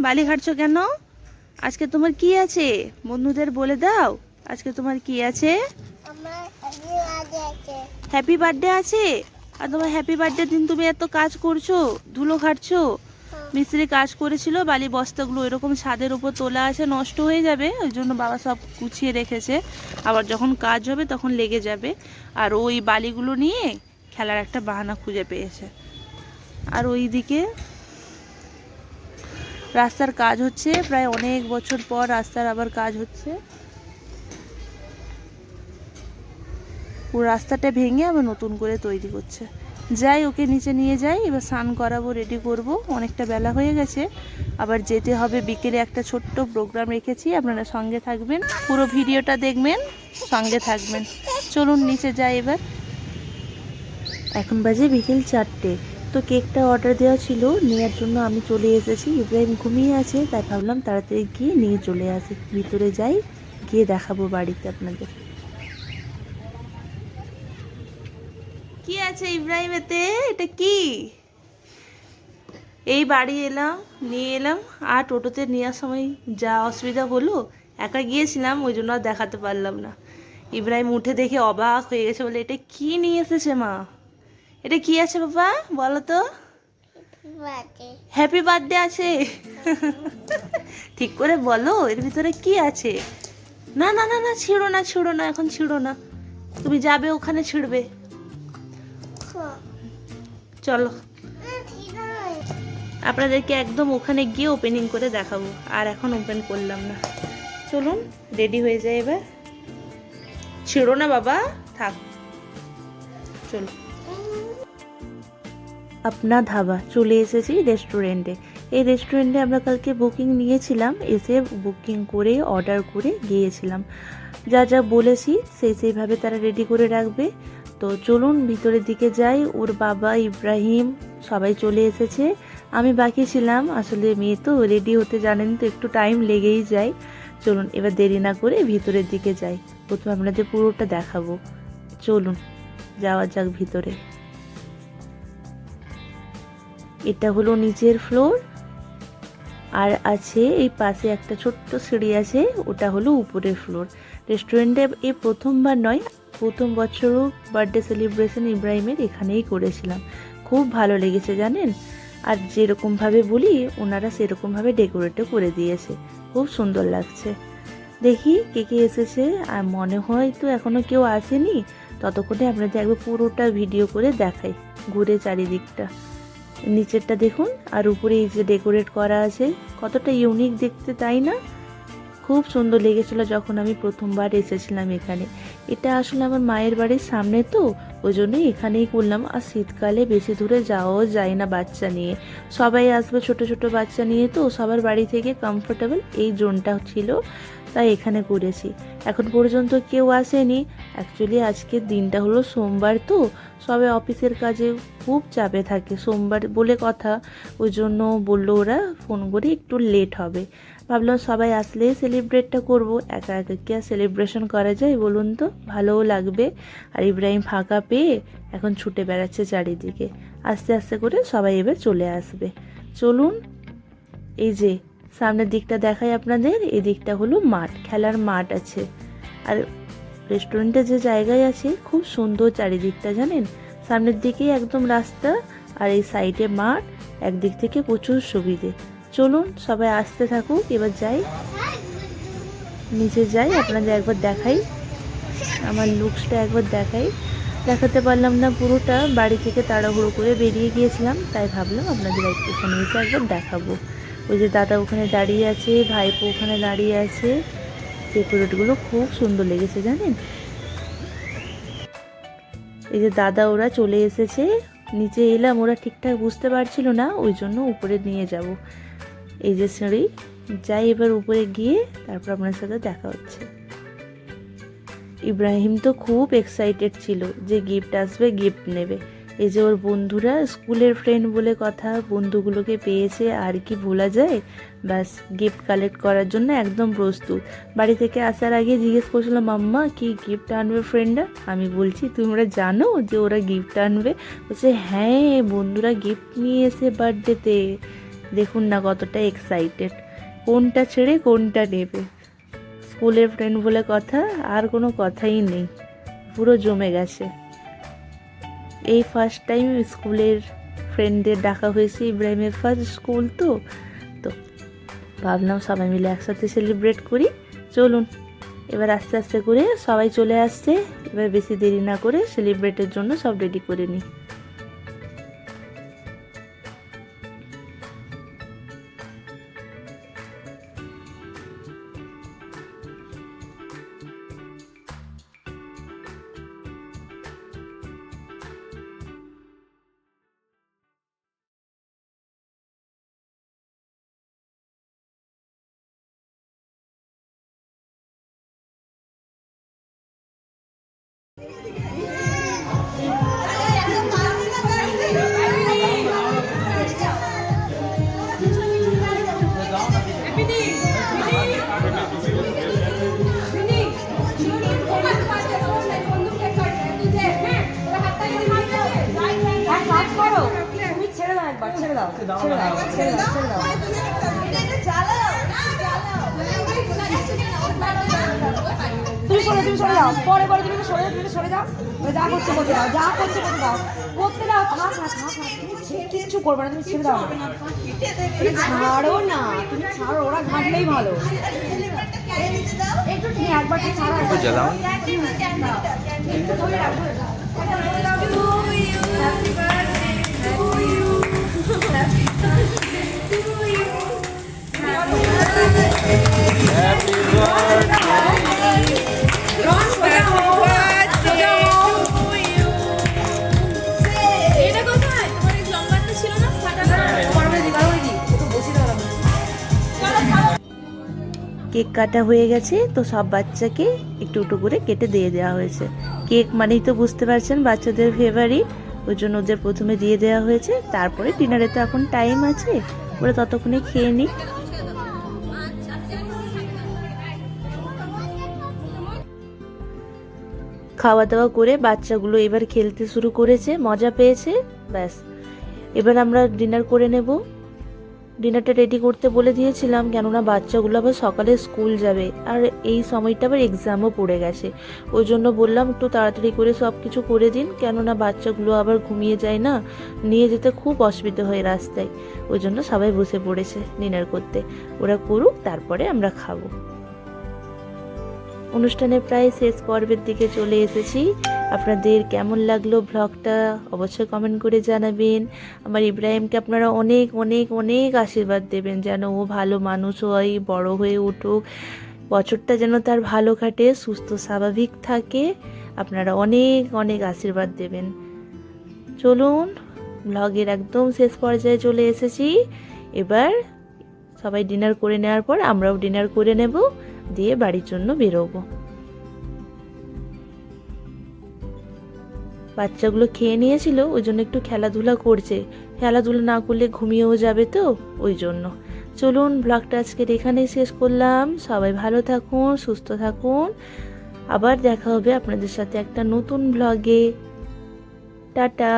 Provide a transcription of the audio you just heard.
বালি ঘাটছো কেন? আজকে তোমার কি আছে বন্ধুদের বলে দাও। আজকে তোমার কি আছে? হ্যাপি বার্থডে আছে। আর তোমার হ্যাপি বার্থডে দিন তুমি এত কাজ করছো, ধুলো ঘাটছো। মিস্ত্রি কাজ করেছিল, বালি বস্তাগুলো এরকম ছাদের উপর তোলা আছে, নষ্ট হয়ে যাবে, ওই জন্য বাবা সব গুছিয়ে রেখেছে। আবার যখন কাজ হবে তখন লেগে যাবে। আর ওই বালিগুলো নিয়ে খেলার একটা বাহানা খুঁজে পেয়েছে। আর ওইদিকে রাস্তার কাজ হচ্ছে, প্রায় অনেক বছর পর রাস্তার আবার কাজ হচ্ছে। পুরো রাস্তাটা ভেঙে আবার নতুন করে তৈরি করছে। যাই, ওকে নিচে নিয়ে যাই, এবার স্নান করাবো, রেডি করব, অনেকটা বেলা হয়ে গেছে। আবার যেতে হবে বিকেলে, একটা ছোট্ট প্রোগ্রাম রেখেছি, আপনারা সঙ্গে থাকবেন, পুরো ভিডিওটা দেখবেন, সঙ্গে থাকবেন। চলুন নিচে যাই এবার। এখন বাজে বিকেল 4টে। তো কেকটা অর্ডার দেওয়া ছিল, নেওয়ার জন্য আমি চলে এসেছি। ইব্রাহিম ঘুমিয়ে আছে, তাই ভাবলাম তাড়াতাড়ি গিয়ে নিয়ে চলে আসি। ভিতরে যাই, গিয়ে দেখাবো বাড়িতে আপনাদের কি আছে ইব্রাহিমেতে। এটা কি? এই বাড়ি এলাম, নিয়ে এলাম, আর টোটোতে নেওয়ার সময় যা অসুবিধা হলো, একা গিয়েছিলাম ওই জন্য আর দেখাতে পারলাম না। ইব্রাহিম উঠে দেখে অবাক হয়ে গেছে, বলে এটা কি নিয়ে এসেছে মা? এটা কি আছে বাবা বলো তো? হ্যাপি বার্থডে আছে। ঠিক করে বলো, এর ভিতরে কি আছে? না না না না, ছিঁড়ো না, ছিঁড়ো না, এখন ছিঁড়ো না, তুমি যাবে ওখানে ছিঁড়বে। চলো, আপনাদেরকে একদম ওখানে গিয়ে ওপেনিং করে দেখাবো, আর এখন ওপেন করলাম না। চলুন রেডি হয়ে যায় এবার। ছিঁড়ো না বাবা, থাক, চলো। আপনা ধাবা চলে এসেছি রেস্টুরেন্টে। এই রেস্টুরেন্টে আমরা কালকে বুকিং নিয়েছিলাম, এসে বুকিং করে অর্ডার করে গিয়েছিলাম। যা যা বলেছি সেইভাবে তারা রেডি করে রাখবে। তো চলুন ভিতরের দিকে যাই। ওর বাবা ইব্রাহিম সবাই চলে এসেছে, আমি বাকি ছিলাম। আসলে মেয়ে তো রেডি হতে জানেন তো, একটু টাইম লেগেই যায়। চলুন এবার দেরি না করে ভিতরের দিকে যাই, প্রথমে আপনাদের পুরোটা দেখাবো। চলুন যাওয়া যাক ভিতরে। এটা হলো নিচের ফ্লোর, আর আছে এই পাশে একটা ছোট্ট সিঁড়ি আছে, ওটা হলো উপরের ফ্লোর। রেস্টুরেন্টে এই প্রথমবার নয়, প্রথম বছরও বার্থডে সেলিব্রেশন ইব্রাহিমের এখানেই করেছিলাম। খুব ভালো লেগেছে জানেন। আর যেরকমভাবে বলি ওনারা সেরকমভাবে ডেকোরেটও করে দিয়েছে, খুব সুন্দর লাগছে। দেখি কে কে এসেছে, আর মনে হয় তো এখনও কেউ আসেনি। ততক্ষণে আপনাদের একবার পুরোটা ভিডিও করে দেখাই, ঘুরে চারিদিকটা। নিচেরটা দেখুন, আর উপরে এই যে ডেকোরেট করা আছে, কতটা ইউনিক দেখতে, তাই না? খুব সুন্দর লেগেছিল যখন আমি প্রথমবার এসেছিলাম এখানে। এটা আসলে আমার মায়ের বাড়ির সামনে, তো ওই জন্যই এখানেই করলাম। আর শীতকালে বেশি দূরে যাওয়াও যায় না বাচ্চা নিয়ে, সবাই আসবে ছোট ছোট বাচ্চা নিয়ে, তো সবার বাড়ি থেকে কমফোর্টেবল এই জোনটা ছিল, তাই এখানে করেছি। এখন পর্যন্ত কেউ আসেনি। অ্যাকচুয়ালি আজকের দিনটা হলো সোমবার, তো সবাই অফিসের কাজে খুব চাপে থাকে, সোমবার বলে কথা, ওই জন্য বললো ওরা ফোন করে একটু লেট হবে। ভাবলাম সবাই আসলে সেলিব্রেটটা করব, একা একা কি আর সেলিব্রেশন করা যায় বলুন তো, ভালোও লাগবে। আর ইব্রাহিম ফাঁকা পেয়ে এখন ছুটে বেড়াচ্ছে চারিদিকে, আস্তে আস্তে করে সবাই এবার চলে আসবে। চলুন এই যে সামনের দিকটা দেখাই আপনাদের, এই দিকটা হলো মাঠ, খেলার মাঠ আছে। আর রেস্টুরেন্টে যে জায়গায় আছে খুব সুন্দর চারিদিকটা জানেন, সামনের দিকেই একদম রাস্তা, আর এই সাইডে মাঠ, একদিক থেকে প্রচুর সুবিধে। চলুন সবাই আসতে থাকুক, এবার যাই নিচে যাই, আপনাদের একবার দেখাই, আমার লুকসটা একবার দেখাই। দেখাতে পারলাম না পুরোটা, বাড়ি থেকে তাড়াহুড়ো করে বেরিয়ে গিয়েছিলাম, তাই ভাবলাম আপনাদের এখানে এসে একবার দেখাবো। ওই যে দাদা ওখানে দাঁড়িয়ে আছে, ভাইপো ওখানে দাঁড়িয়ে আছে, ডেকোরেটগুলো খুব সুন্দর লেগেছে জানেন। এই যে দাদা ওরা চলে এসেছে, নিচে এলাম, ওরা ঠিকঠাক বুঝতে পারছিল না, ওই জন্য উপরে নিয়ে যাব। এই যে সিঁড়ি, যাই এবার উপরে গিয়ে তারপর আপনার সাথে দেখা হচ্ছে। ইব্রাহিম তো খুব এক্সাইটেড ছিল যে গিফট আসবে, গিফট নেবে। এই যে ওর বন্ধুরা, স্কুলের ফ্রেন্ড বলে কথা, বন্ধুগুলোকে পেয়েছে, আর কি ভোলা যায়। ব্যাস গিফট কালেক্ট করার জন্য একদম প্রস্তুত। বাড়ি থেকে আসার আগে জিজ্ঞেস করছিল, মাম্মা কি গিফট আনবে ফ্রেন্ডরা? আমি বলছি তোমরা জানো যে ওরা গিফট আনবে? বলছে হ্যাঁ, বন্ধুরা গিফট নিয়ে এসে বার্থডেতে। দেখুন না কতটা এক্সাইটেড, কোনটা ছেড়ে কোনটা নেবে। স্কুলের ফ্রেন্ড বলে কথা, আর কোনো কথাই নেই, পুরো জমে গেছে। এই ফার্স্ট টাইম স্কুলের ফ্রেন্ডদের ডাকা হয়েছে, ইব্রাহিমের ফার্স্ট স্কুল তো ভাবলাম সবাই মিলে একসাথে সেলিব্রেট করি। চলুন এবার আস্তে আস্তে করে সবাই চলে আসছে, এবার বেশি দেরি না করে সেলিব্রেটের জন্য সব রেডি করে নিই। তুমি সরে যাও, পরে তুমি সরে যাও, যা করছে করতে দাও, যা করছে করতে দাও, থাক তুমি কিচ্ছু করবে না, তুমি ছেড়ে দাও, তুমি ছাড়ো না, তুমি ছাড়ো, ওরা ঘাটলেই ভালো। একটু তুমি একবার ছাড়া কেক কাটা হয়ে গেছে, তো সব বাচ্চাকে একটু একটু করে কেটে দিয়ে দেওয়া হয়েছে। কেক মানেই তো বুঝতে পারছেন বাচ্চাদের ফেভারিট, ওই জন্য ওদের প্রথমে দিয়ে দেওয়া হয়েছে। তারপরে ডিনারে তো এখন টাইম আছে, ওরা ততক্ষণে খেয়ে নিক। খাওয়া দাওয়া করে বাচ্চাগুলো এবার খেলতে শুরু করেছে, মজা পেয়েছে। ব্যাস এবার আমরা ডিনার করে নেব। ডিনারটা রেডি করতে বলে দিয়েছিলাম, কেননা বাচ্চাগুলো আবার সকালে স্কুল যাবে, আর এই সময়টা আবার এক্সামও পড়ে গেছে। ওই জন্য বললাম একটু তাড়াতাড়ি করে সব কিছু করে দিন, কেননা বাচ্চাগুলো আবার ঘুমিয়ে যায় না, নিয়ে যেতে খুব অসুবিধা হয় রাস্তায়। ওই জন্য সবাই বসে পড়েছে ডিনার করতে, ওরা করুক তারপরে আমরা খাবো। অনুষ্ঠানের প্রায় শেষ পর্বের দিকে চলে এসেছি। আপনাদের কেমন লাগলো ব্লগটা অবশ্যই কমেন্ট করে জানাবেন। আমার ইব্রাহিমকে আপনারা অনেক অনেক অনেক আশীর্বাদ দেবেন, যেন ও ভালো মানুষ হয়, বড় হয়ে উঠুক, বছরটা যেন তার ভালো কাটে, সুস্থ স্বাভাবিক থাকে। আপনারা অনেক অনেক আশীর্বাদ দেবেন। চলুন ব্লগের একদম শেষ পর্যায়ে চলে এসেছি। এবার সবাই ডিনার করে নেওয়ার পর আমরাও ডিনার করে নেব, দিয়ে বাড়ির জন্য বেরোবো। বাচ্চাগুলো খেয়ে নিয়েছিল, ওই জন্য একটু খেলাধুলা করছে, খেলাধুলা না করলে ঘুমিয়েও যাবে তো ওই জন্য। চলুন ব্লগটা আজকের এখানেই শেষ করলাম। সবাই ভালো থাকুন, সুস্থ থাকুন, আবার দেখা হবে আপনাদের সাথে একটা নতুন ব্লগে। টাটা।